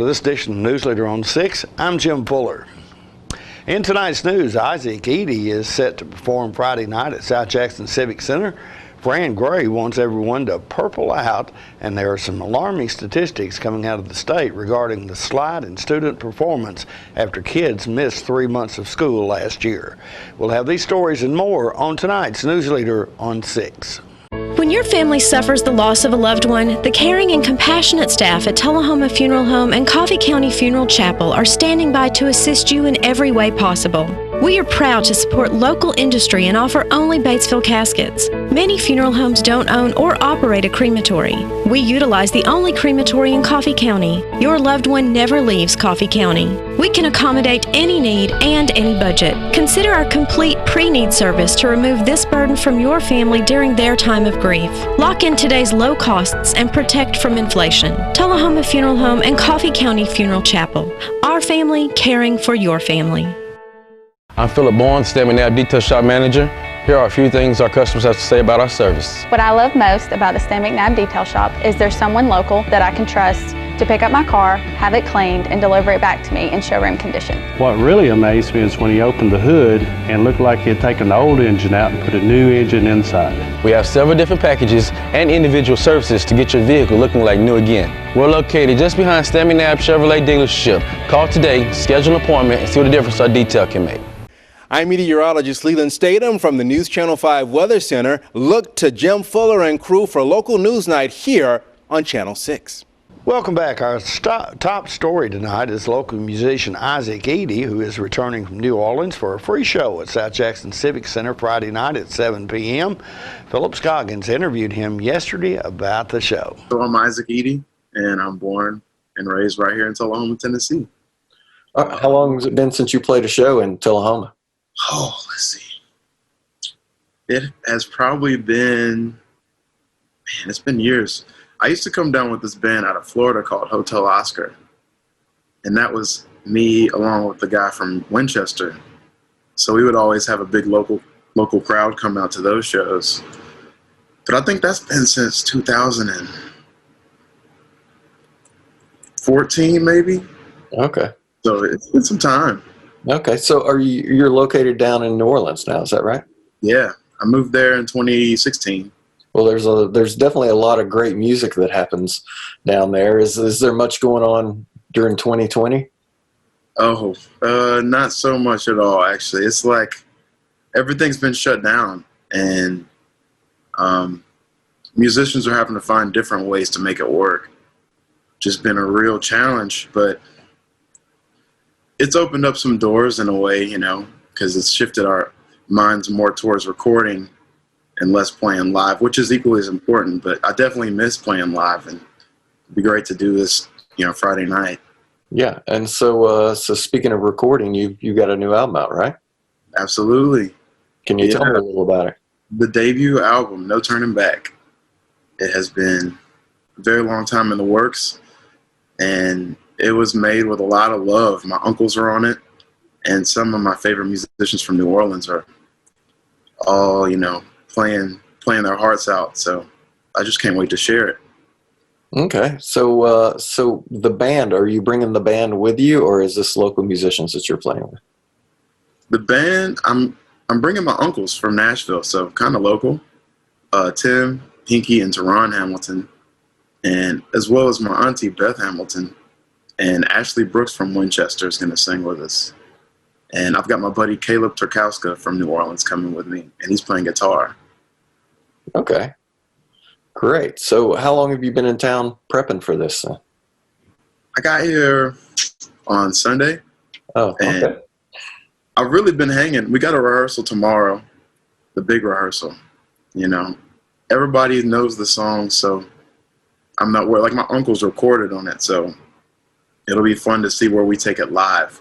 this edition of News Leader on 6. I'm Jim Fuller. In tonight's news, Isaac Eady is set to perform Friday night at South Jackson Civic Center. Fran Gray wants everyone to purple out, and there are some alarming statistics coming out of the state regarding the slide in student performance after kids missed 3 months of school last year. We'll have these stories and more on tonight's News Leader on 6. When your family suffers the loss of a loved one, the caring and compassionate staff at Tullahoma Funeral Home and Coffee County Funeral Chapel are standing by to assist you in every way possible. We are proud to support local industry and offer only Batesville caskets. Many funeral homes don't own or operate a crematory. We utilize the only crematory in Coffee County. Your loved one never leaves Coffee County. We can accommodate any need and any budget. Consider our complete pre-need service to remove this burden from your family during their time of grief. Lock in today's low costs and protect from inflation. Tullahoma Funeral Home and Coffee County Funeral Chapel. Our family caring for your family. I'm Philip Bourne, Stem & Nab Detail Shop Manager. Here are a few things our customers have to say about our service. What I love most about the Stem & Nab Detail Shop is there's someone local that I can trust to pick up my car, have it cleaned, and deliver it back to me in showroom condition. What really amazed me is when he opened the hood and looked like he had taken the old engine out and put a new engine inside. We have several different packages and individual services to get your vehicle looking like new again. We're located just behind Stem & Nab Chevrolet dealership. Call today, schedule an appointment, and see what the difference our detail can make. I'm meteorologist Leland Statham from the News Channel 5 Weather Center. Look to Jim Fuller and crew for local news night here on Channel 6. Welcome back. Our top story tonight is local musician Isaac Eady, who is returning from New Orleans for a free show at South Jackson Civic Center Friday night at 7 p.m. Philip Scoggins interviewed him yesterday about the show. So I'm Isaac Eady, and I'm born and raised right here in Tullahoma, Tennessee. How long has it been since you played a show in Tullahoma? Oh, let's see. It has probably been, it's been years. I used to come down with this band out of Florida called Hotel Oscar. And that was me along with the guy from Winchester. So we would always have a big local crowd come out to those shows. But I think that's been since 2014, maybe. Okay. So it's been some time. Okay, so you're located down in New Orleans now, is that right? Yeah, I moved there in 2016. Well, there's definitely a lot of great music that happens down there. Is there much going on during 2020? Oh, not so much at all, actually. It's like everything's been shut down, and musicians are having to find different ways to make it work. Just been a real challenge, but it's opened up some doors in a way, you know, because it's shifted our minds more towards recording and less playing live, which is equally as important. But I definitely miss playing live, and it'd be great to do this, you know, Friday night. Yeah, and so speaking of recording, you got a new album out, right? Absolutely. Can you tell me a little about it? The debut album, No Turning Back. It has been a very long time in the works, and it was made with a lot of love. My uncles are on it, and some of my favorite musicians from New Orleans are all, you know, playing their hearts out. So I just can't wait to share it. Okay, so so the band, are you bringing the band with you, or is this local musicians that you're playing with? The band, I'm bringing my uncles from Nashville, so kind of local. Tim, Pinky, and Teron Hamilton, and as well as my auntie Beth Hamilton. And Ashley Brooks from Winchester is going to sing with us. And I've got my buddy Caleb Turkowska from New Orleans coming with me, and he's playing guitar. Okay, great. So how long have you been in town prepping for this? I got here on Sunday. Oh, okay. And I've really been hanging. We got a rehearsal tomorrow, the big rehearsal. You know, everybody knows the song, so I'm not worried. Like, my uncle's recorded on it, so it'll be fun to see where we take it live.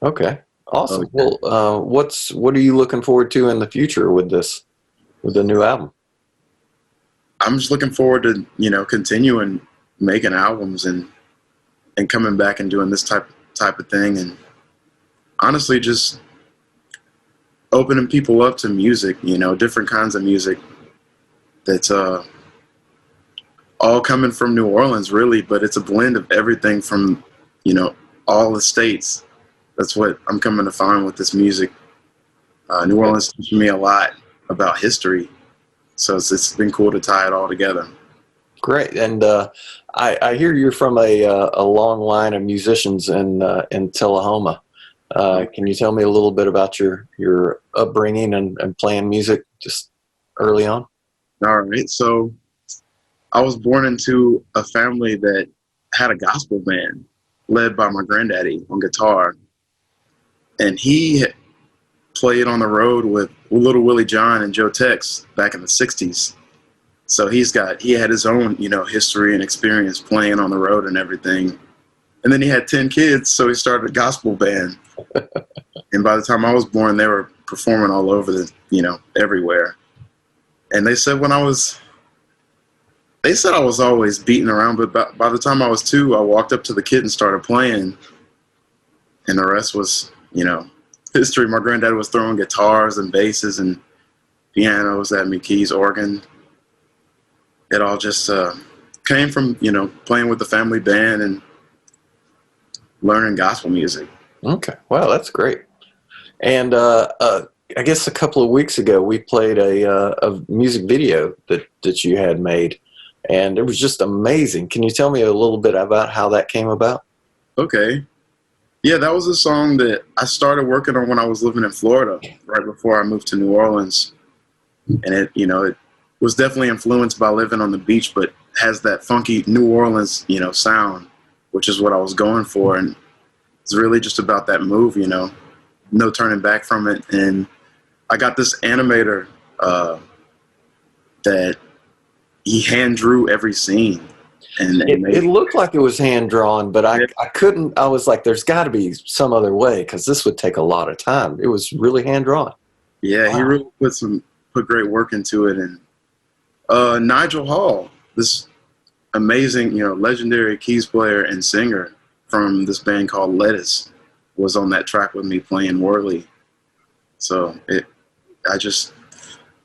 Okay, awesome. Well, what are you looking forward to in the future with the new album? I'm just looking forward to, you know, continuing making albums and coming back and doing this type of thing, and honestly just opening people up to music, you know, different kinds of music that's all coming from New Orleans, really, but it's a blend of everything from, all the states. That's what I'm coming to find with this music. New Orleans teaches me a lot about history, so it's been cool to tie it all together. Great. And I hear you're from a long line of musicians in Tullahoma. Can you tell me a little bit about your upbringing and playing music just early on? All right. So I was born into a family that had a gospel band led by my granddaddy on guitar. And he played on the road with Little Willie John and Joe Tex back in the 60s. So he had his own, history and experience playing on the road and everything. And then he had 10 kids, so he started a gospel band. And by the time I was born, they were performing all over everywhere. And they said I was always beating around, but by the time I was 2, I walked up to the kid and started playing. And the rest was, history. My granddad was throwing guitars and basses and pianos at me, keys, organ. It all just came from, playing with the family band and learning gospel music. Okay. Wow, that's great. And I guess a couple of weeks ago, we played a music video that you had made, and it was just amazing. Can you tell me a little bit about how that came about? Okay. Yeah, that was a song that I started working on when I was living in Florida, right before I moved to New Orleans. And it was definitely influenced by living on the beach, but has that funky New Orleans, sound, which is what I was going for. And it's really just about that move, no turning back from it. And I got this animator that he hand drew every scene. And it looked like it was hand drawn, but I couldn't. I was like, there's got to be some other way, because this would take a lot of time. It was really hand drawn. Yeah, wow. He really put great work into it. And Nigel Hall, this amazing, legendary keys player and singer from this band called Lettuce, was on that track with me playing Whirly. So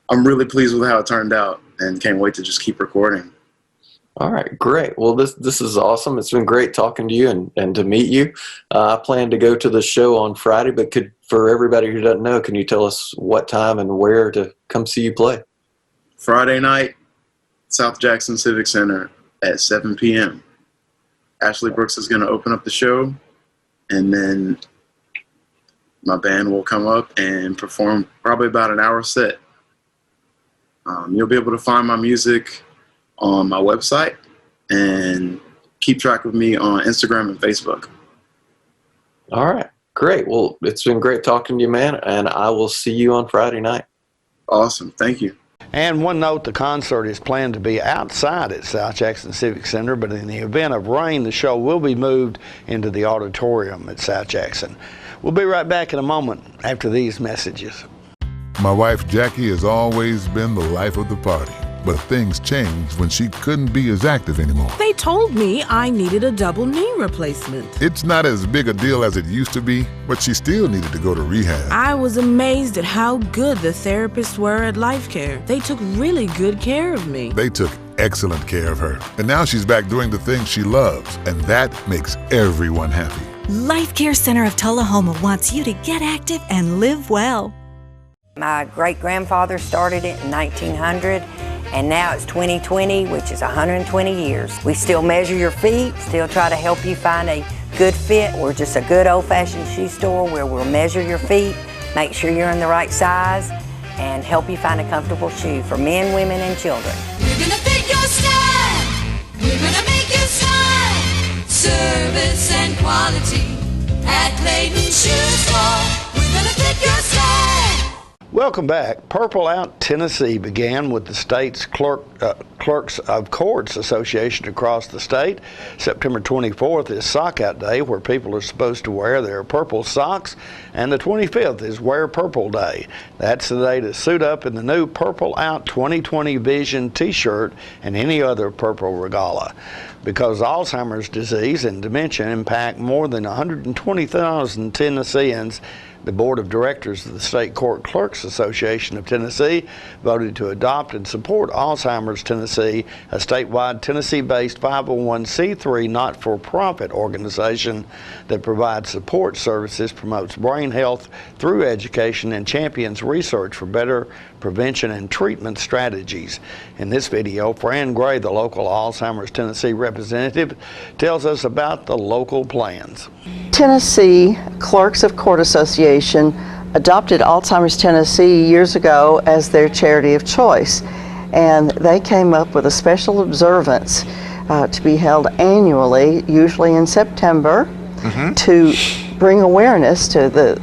I'm really pleased with how it turned out, and can't wait to just keep recording. All right, great. Well, this is awesome. It's been great talking to you and to meet you. I plan to go to the show on Friday, but for everybody who doesn't know, can you tell us what time and where to come see you play? Friday night, South Jackson Civic Center at 7 p.m. Ashley Brooks is going to open up the show, and then my band will come up and perform probably about an hour set. You'll be able to find my music on my website and keep track of me on Instagram and Facebook. All right, great. Well, it's been great talking to you, man, and I will see you on Friday night. Awesome. Thank you. And one note, the concert is planned to be outside at South Jackson Civic Center, but in the event of rain, the show will be moved into the auditorium at South Jackson. We'll be right back in a moment after these messages. My wife Jackie has always been the life of the party, but things changed when she couldn't be as active anymore. They told me I needed a double knee replacement. It's not as big a deal as it used to be, but she still needed to go to rehab. I was amazed at how good the therapists were at Life Care. They took really good care of me. They took excellent care of her. And now she's back doing the things she loves, and that makes everyone happy. Life Care Center of Tullahoma wants you to get active and live well. My great-grandfather started it in 1900, and now it's 2020, which is 120 years. We still measure your feet, still try to help you find a good fit. We're just a good old-fashioned shoe store where we'll measure your feet, make sure you're in the right size, and help you find a comfortable shoe for men, women, and children. We're gonna fit your style. We're gonna make you smile. Service and quality at Clayton Shoe Store. We're gonna fit your style. Welcome back. Purple Out Tennessee began with the state's Clerks of Courts Association across the state. September 24th is Sock Out Day, where people are supposed to wear their purple socks, and the 25th is Wear Purple Day. That's the day to suit up in the new Purple Out 2020 Vision t-shirt and any other purple regala. Because Alzheimer's disease and dementia impact more than 120,000 Tennesseans, The Board of Directors of the State Court Clerks Association of Tennessee voted to adopt and support Alzheimer's Tennessee, a statewide Tennessee-based 501c3 not-for-profit organization that provides support services, promotes brain health through education, and champions research for better prevention and treatment strategies. In this video, Fran Gray, the local Alzheimer's Tennessee representative, tells us about the local plans. Tennessee Clerks of Court Association adopted Alzheimer's Tennessee years ago as their charity of choice, and they came up with a special observance to be held annually, usually in September, to bring awareness to the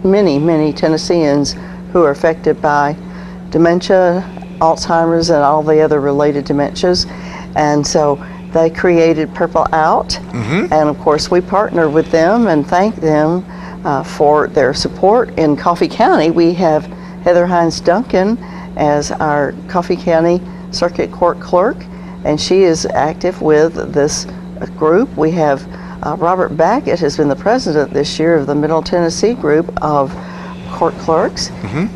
many Tennesseans who are affected by dementia, Alzheimer's, and all the other related dementias. And so they created Purple Out, and of course we partner with them and thank them for their support. In Coffee County, we have Heather Hines Duncan as our Coffee County Circuit Court Clerk, and she is active with this group. We have Robert Baggett has been the president this year of the Middle Tennessee group of court clerks,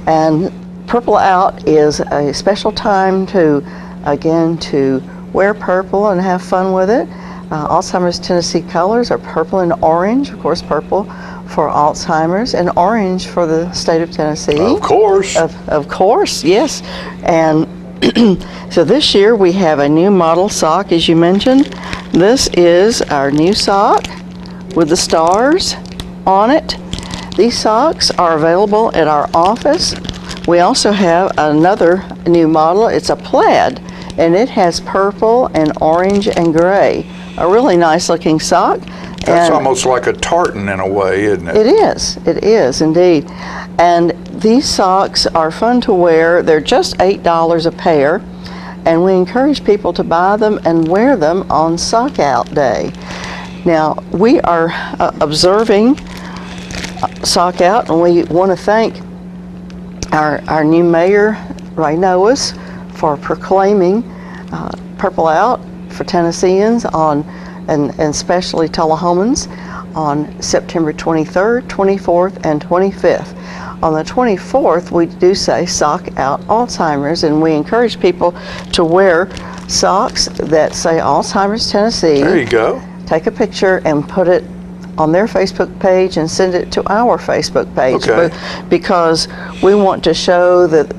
and Purple Out is a special time to wear purple and have fun with it. Alzheimer's Tennessee colors are purple and orange, of course purple for Alzheimer's and orange for the state of Tennessee. Of course. Of course, yes. And so this year we have a new model sock, as you mentioned. This is our new sock with the stars on it. These socks are available at our office. We also have another new model. It's a plaid, and it has purple and orange and gray. A really nice looking sock. That's almost like a tartan in a way, isn't it? It is indeed. And these socks are fun to wear. They're just $8 a pair, and we encourage people to buy them and wear them on Sock Out Day. Now, we are observing Sock Out, and we want to thank our new mayor, Ray Noes, for proclaiming Purple Out for Tennesseans and especially Tullahomans on September 23rd, 24th, and 25th. On the 24th, we do say Sock Out Alzheimer's, and we encourage people to wear socks that say Alzheimer's Tennessee. There you go. Take a picture and put it on their Facebook page and send it to our Facebook page, because we want to show that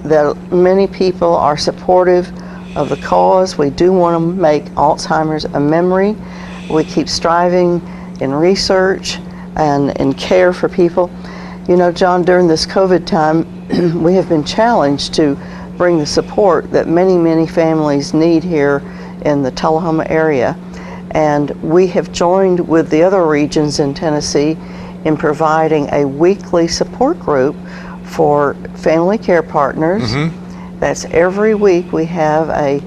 many people are supportive of the cause. We do want to make Alzheimer's a memory. We keep striving in research and in care for people. You know, John, during this COVID time, we have been challenged to bring the support that many families need here in the Tullahoma area. And we have joined with the other regions in Tennessee in providing a weekly support group for family care partners. That's every week. We have a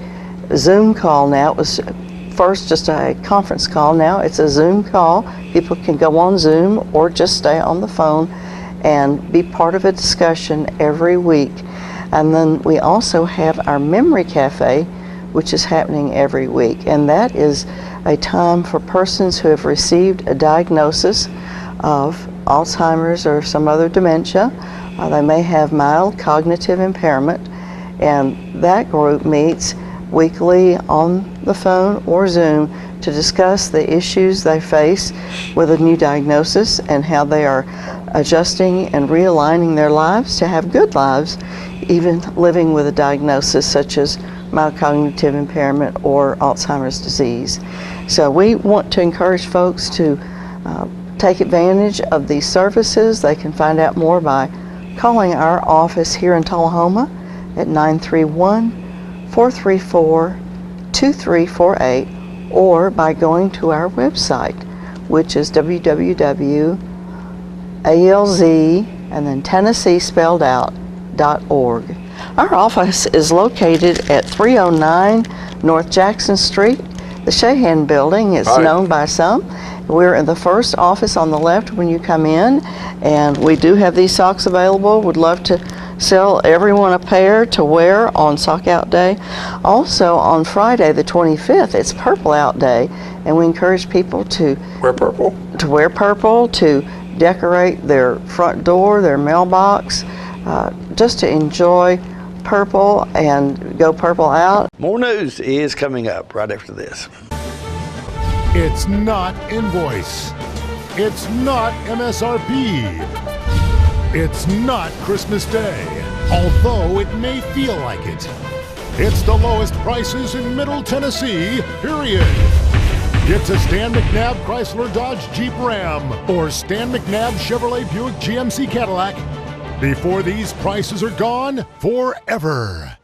Zoom call now. It was first just a conference call. Now it's a Zoom call. People can go on Zoom or just stay on the phone and be part of a discussion every week. And then we also have our Memory Cafe, which is happening every week, and that is a time for persons who have received a diagnosis of Alzheimer's or some other dementia. They may have mild cognitive impairment, and that group meets weekly on the phone or Zoom to discuss the issues they face with a new diagnosis and how they are adjusting and realigning their lives to have good lives, even living with a diagnosis such as mild cognitive impairment or Alzheimer's disease. So we want to encourage folks to take advantage of these services. They can find out more by calling our office here in Tullahoma at 931-434-2348 or by going to our website, which is www.alz and then Tennessee spelled out.org. Our office is located at 309 North Jackson Street, the Shahan Building. It's known by some. We're in the first office on the left when you come in, and we do have these socks available. Would love to sell everyone a pair to wear on Sock Out Day. Also on Friday the 25th, it's Purple Out Day, and we encourage people to wear purple, to decorate their front door, their mailbox, just to enjoy purple and go purple out. More news is coming up right after this. It's not invoice. It's not MSRP. It's not Christmas Day, although it may feel like it. It's the lowest prices in Middle Tennessee, period. Get to Stan McNabb Chrysler Dodge Jeep Ram or Stan McNabb Chevrolet Buick GMC Cadillac before these prices are gone forever.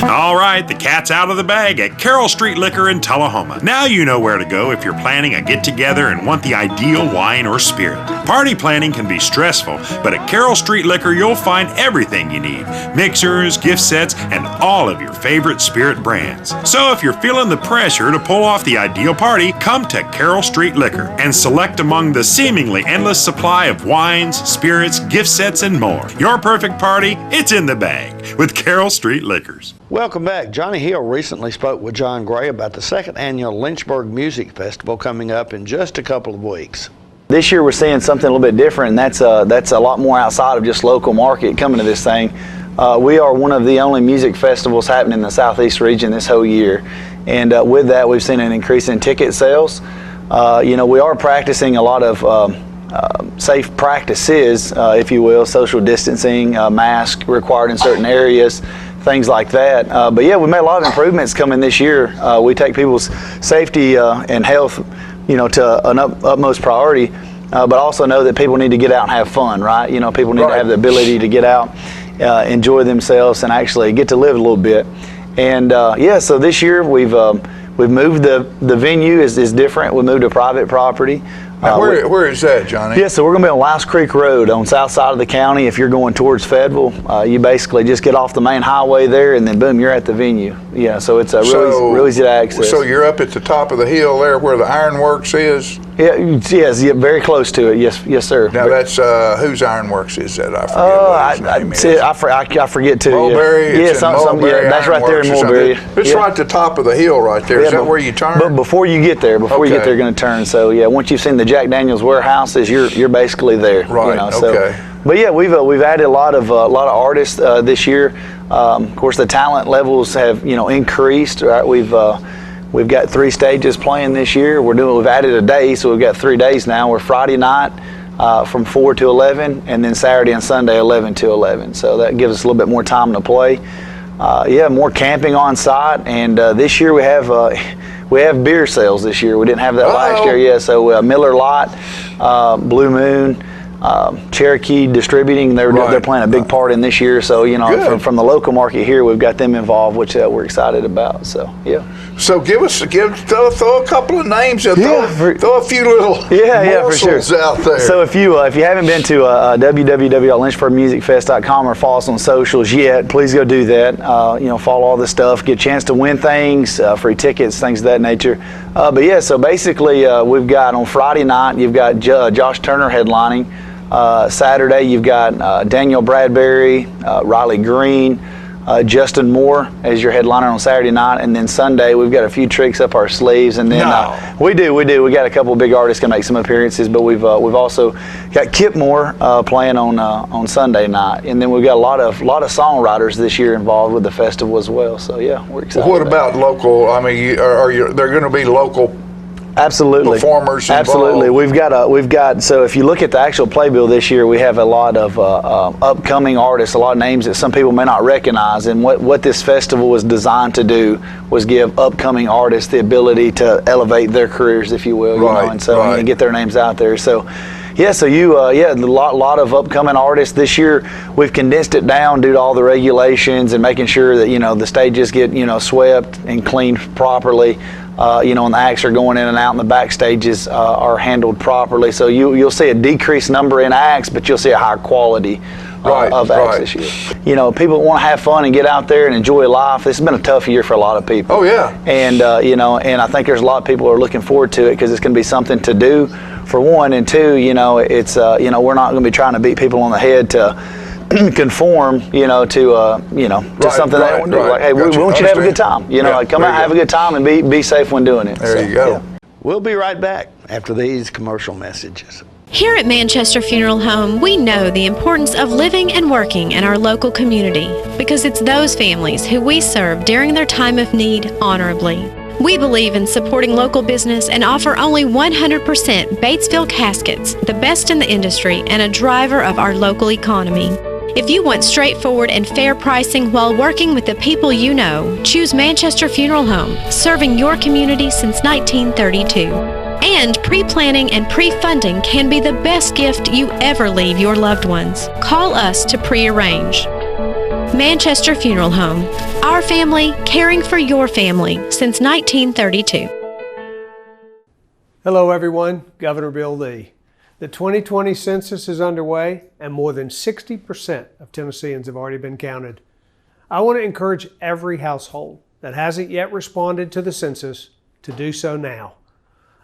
All right, the cat's out of the bag at Carroll Street Liquor in Tullahoma. Now you know where to go if you're planning a get-together and want the ideal wine or spirit. Party planning can be stressful, but at Carroll Street Liquor you'll find everything you need. Mixers, gift sets, and all of your favorite spirit brands. So if you're feeling the pressure to pull off the ideal party, come to Carroll Street Liquor and select among the seemingly endless supply of wines, spirits, gift sets, and more. Your perfect party, it's in the bag with Carroll Street Liquors. Welcome back. Johnny Hill recently spoke with John Gray about the second annual Lynchburg Music Festival coming up in just a couple of weeks. This year we're seeing something a little bit different, and that's a lot more outside of just local market coming to this thing. We are one of the only music festivals happening in the Southeast region this whole year, and with that we've seen an increase in ticket sales. We are practicing a lot of safe practices, if you will, social distancing, mask required in certain areas, things like that. But yeah, we made a lot of improvements coming this year. We take people's safety and health, to an utmost priority, but also know that people need to get out and have fun, right? People need to have the ability to get out, enjoy themselves, and actually get to live a little bit. And so this year we've moved the venue is different. We moved to private property. Where is that, Johnny? Yeah, so we're going to be on Louse Creek Road on south side of the county. If you're going towards Fayetteville, you basically just get off the main highway there, and then boom, you're at the venue. Yeah, so it's really easy to access. So you're up at the top of the hill there where the Ironworks is? Yeah, yes, very close to it. Yes, sir. Now that's whose Ironworks is that? I forget what his name is. I forget too. Mulberry. Yeah, that's right there in Mulberry. It's right at the top of the hill right there. Is that where you turn? But before you get there, you're going to turn. So yeah, once you've seen the Jack Daniel's warehouses, you're basically there. Right. Okay. But yeah, we've added a lot of artists this year. Of course, the talent levels have increased. Right, we've got 3 stages playing this year. We've added a day, so we've got 3 days now. We're Friday night from 4 to 11, and then Saturday and Sunday 11 to 11. So that gives us a little bit more time to play. More camping on site, and this year we have beer sales this year. We didn't have that last year. Yeah, so Miller Lite, Blue Moon, Cherokee Distributing, they're playing a big part in this year. So from the local market here, we've got them involved, which we're excited about. So yeah. So throw a couple of names, throw a few little morsels for sure. out there. So if you haven't been to www.lynchburgmusicfest.com or follow us on socials yet, please go do that. Follow all the stuff, get a chance to win things, free tickets, things of that nature. But yeah, so basically we've got on Friday night you've got Josh Turner headlining. Saturday you've got Daniel Bradbury, Riley Green, Justin Moore as your headliner on Saturday night, and then Sunday we've got a few tricks up our sleeves, and then we got a couple of big artists can make some appearances, but we've also got Kip Moore playing on Sunday night, and then we've got a lot of songwriters this year involved with the festival as well. So yeah, we're excited. What about local? I mean, they're going to be local? Absolutely. Performers involved. Absolutely. We've got so if you look at the actual playbill this year, we have a lot of upcoming artists, a lot of names that some people may not recognize, and what this festival was designed to do was give upcoming artists the ability to elevate their careers, if you will, and get their names out there. So yeah, so a lot of upcoming artists this year. We've condensed it down due to all the regulations and making sure that the stages get swept and cleaned properly. And the acts are going in and out, and the backstages are handled properly. So you'll see a decreased number in acts, but you'll see a higher quality of acts this year. People want to have fun and get out there and enjoy life. This has been a tough year for a lot of people. Oh yeah. And and I think there's a lot of people who are looking forward to it because it's going to be something to do, for one, and two, it's we're not going to be trying to beat people on the head to conform, to something they don't want to do. Like, hey, we want you to have a good time. Come out, have a good time, and be safe when doing it. There you go. Yeah. We'll be right back after these commercial messages. Here at Manchester Funeral Home, we know the importance of living and working in our local community because it's those families who we serve during their time of need honorably. We believe in supporting local business and offer only 100% Batesville caskets, the best in the industry and a driver of our local economy. If you want straightforward and fair pricing while working with the people you know, choose Manchester Funeral Home, serving your community since 1932. And pre-planning and pre-funding can be the best gift you ever leave your loved ones. Call us to pre-arrange. Manchester Funeral Home. Our family, caring for your family since 1932. Hello everyone, Governor Bill Lee. The 2020 census is underway and more than 60% of Tennesseans have already been counted. I want to encourage every household that hasn't yet responded to the census to do so now.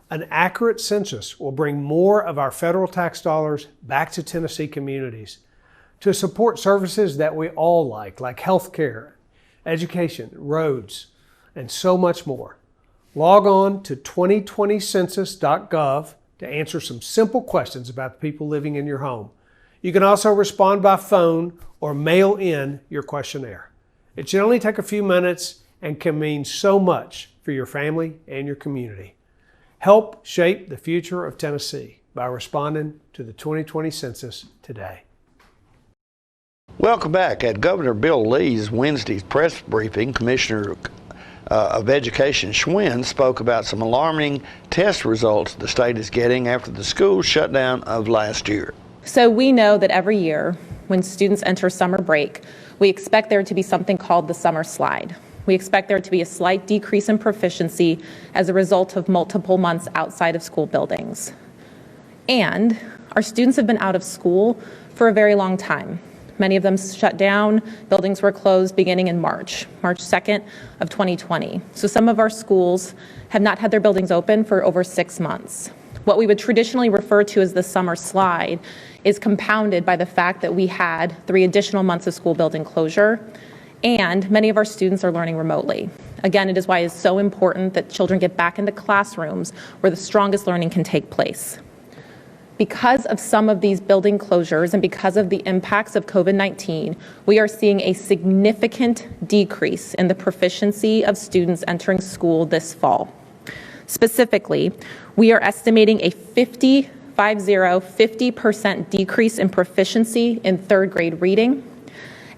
An accurate census will bring more of our federal tax dollars back to Tennessee communities to support services that we all like health care, education, roads, and so much more. Log on to 2020census.gov to answer some simple questions about the people living in your home. You can also respond by phone or mail in your questionnaire. It should only take a few minutes and can mean so much for your family and your community. Help shape the future of Tennessee by responding to the 2020 census today. Welcome back. At Governor Bill Lee's Wednesday's press briefing, Commissioner of Education Schwinn spoke about some alarming test results the state is getting after the school shutdown of last year. So we know that every year when students enter summer break, we expect there to be something called the summer slide. We expect there to be a slight decrease in proficiency as a result of multiple months outside of school buildings. And our students have been out of school for a very long time. Many of them shut down. Buildings were closed beginning in March 2nd of 2020. So some of our schools have not had their buildings open for over 6 months. What we would traditionally refer to as the summer slide is compounded by the fact that we had 3 additional months of school building closure, and many of our students are learning remotely. Again, it is why it's so important that children get back into classrooms where the strongest learning can take place. Because of some of these building closures and because of the impacts of COVID-19, we are seeing a significant decrease in the proficiency of students entering school this fall. Specifically, we are estimating a 50% decrease in proficiency in 3rd grade reading,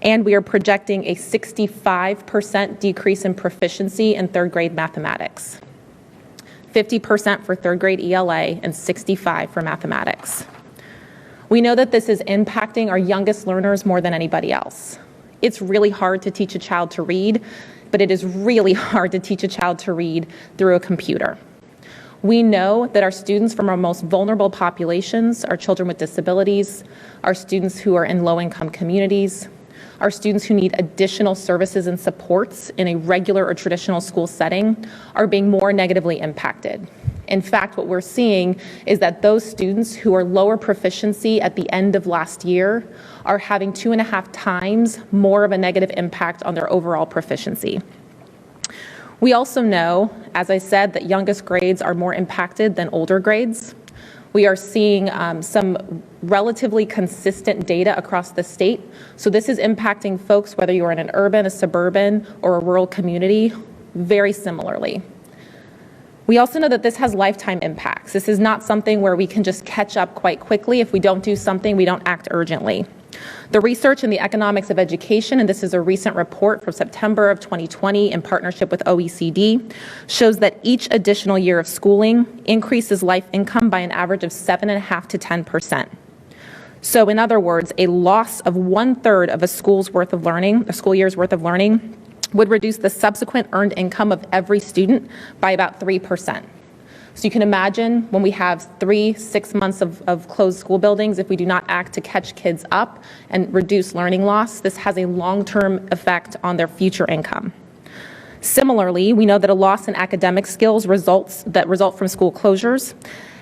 and we are projecting a 65% decrease in proficiency in 3rd grade mathematics. 50% for 3rd grade ELA and 65% for mathematics. We know that this is impacting our youngest learners more than anybody else. It's really hard to teach a child to read, but it is really hard to teach a child to read through a computer. We know that our students from our most vulnerable populations are children with disabilities, our students who are in low-income communities, our students who need additional services and supports in a regular or traditional school setting are being more negatively impacted. In fact, what we're seeing is that those students who are lower proficiency at the end of last year are having 2.5 times more of a negative impact on their overall proficiency. We also know, as I said, that youngest grades are more impacted than older grades. We are seeing some relatively consistent data across the state. So this is impacting folks, whether you're in an urban, a suburban, or a rural community, very similarly. We also know that this has lifetime impacts. This is not something where we can just catch up quite quickly. If we don't do something, we don't act urgently. The research in the economics of education, and this is a recent report from September of 2020 in partnership with OECD, shows that each additional year of schooling increases life income by an average of 7.5% to 10%. So in other words, a loss of 1/3 of a school's worth of learning, a school year's worth of learning, would reduce the subsequent earned income of every student by about 3%. So you can imagine when we have 6 months of closed school buildings, if we do not act to catch kids up and reduce learning loss, this has a long-term effect on their future income. Similarly, we know that a loss in academic skills that result from school closures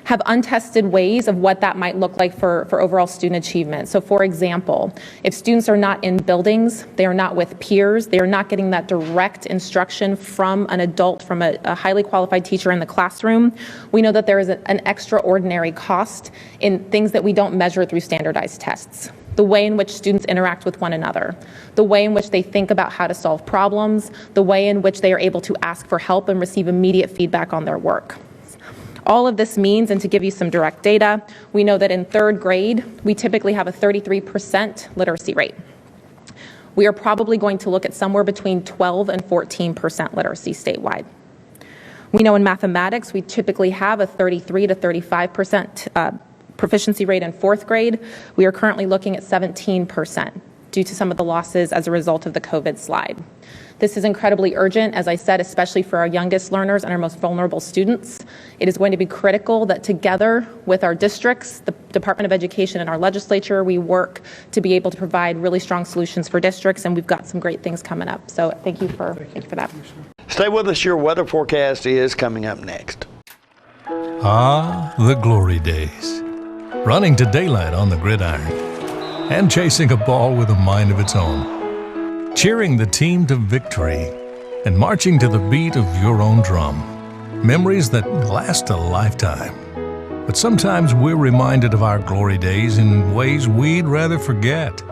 have untested ways of what that might look like for overall student achievement. So for example, if students are not in buildings, they are not with peers, they are not getting that direct instruction from an adult, from a highly qualified teacher in the classroom, we know that there is an extraordinary cost in things that we don't measure through standardized tests. The way in which students interact with one another, the way in which they think about how to solve problems, the way in which they are able to ask for help and receive immediate feedback on their work. All of this means, and to give you some direct data, we know that in third grade, we typically have a 33% literacy rate. We are probably going to look at somewhere between 12 and 14% literacy statewide. We know in mathematics, we typically have a 33 to 35% proficiency rate in fourth grade. We are currently looking at 17% due to some of the losses as a result of the COVID slide. This is incredibly urgent, as I said, especially for our youngest learners and our most vulnerable students. It is going to be critical that together with our districts, the Department of Education and our legislature, we work to be able to provide really strong solutions for districts, and we've got some great things coming up. So thank you for that. Stay with us. Your weather forecast is coming up next. Ah, the glory days. Running to daylight on the gridiron and chasing a ball with a mind of its own. Cheering the team to victory and marching to the beat of your own drum. Memories that last a lifetime. But sometimes we're reminded of our glory days in ways we'd rather forget.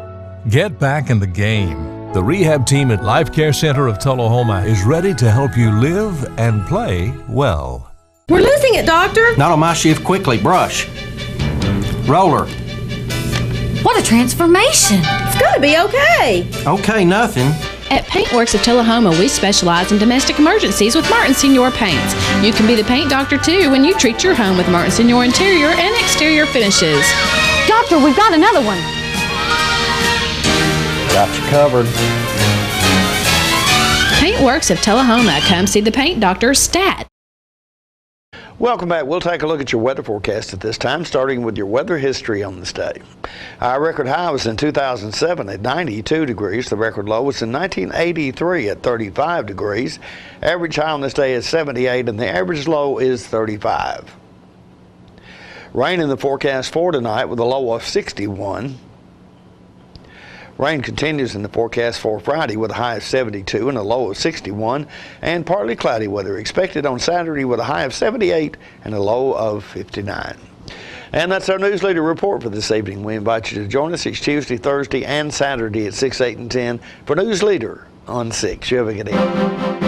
Get back in the game. The rehab team at Life Care Center of Tullahoma is ready to help you live and play well. We're losing it, Doctor. Not on my shift. Quickly, brush. Roller. What a transformation. It's gonna be okay. Okay, nothing. At Paintworks of Tullahoma, we specialize in domestic emergencies with Martin Senior Paints. You can be the paint doctor too when you treat your home with Martin Senior interior and exterior finishes. Doctor, we've got another one. Got you covered. Paintworks of Tullahoma. Come see the paint doctor, Stat. Welcome back. We'll take a look at your weather forecast at this time, starting with your weather history on this day. Our record high was in 2007 at 92 degrees. The record low was in 1983 at 35 degrees. Average high on this day is 78 and the average low is 35. Rain in the forecast for tonight with a low of 61. Rain continues in the forecast for Friday with a high of 72 and a low of 61, and partly cloudy weather expected on Saturday with a high of 78 and a low of 59. And that's our News Leader report for this evening. We invite you to join us each Tuesday, Thursday, and Saturday at 6, 8, and 10 for News Leader on 6. You have a good evening.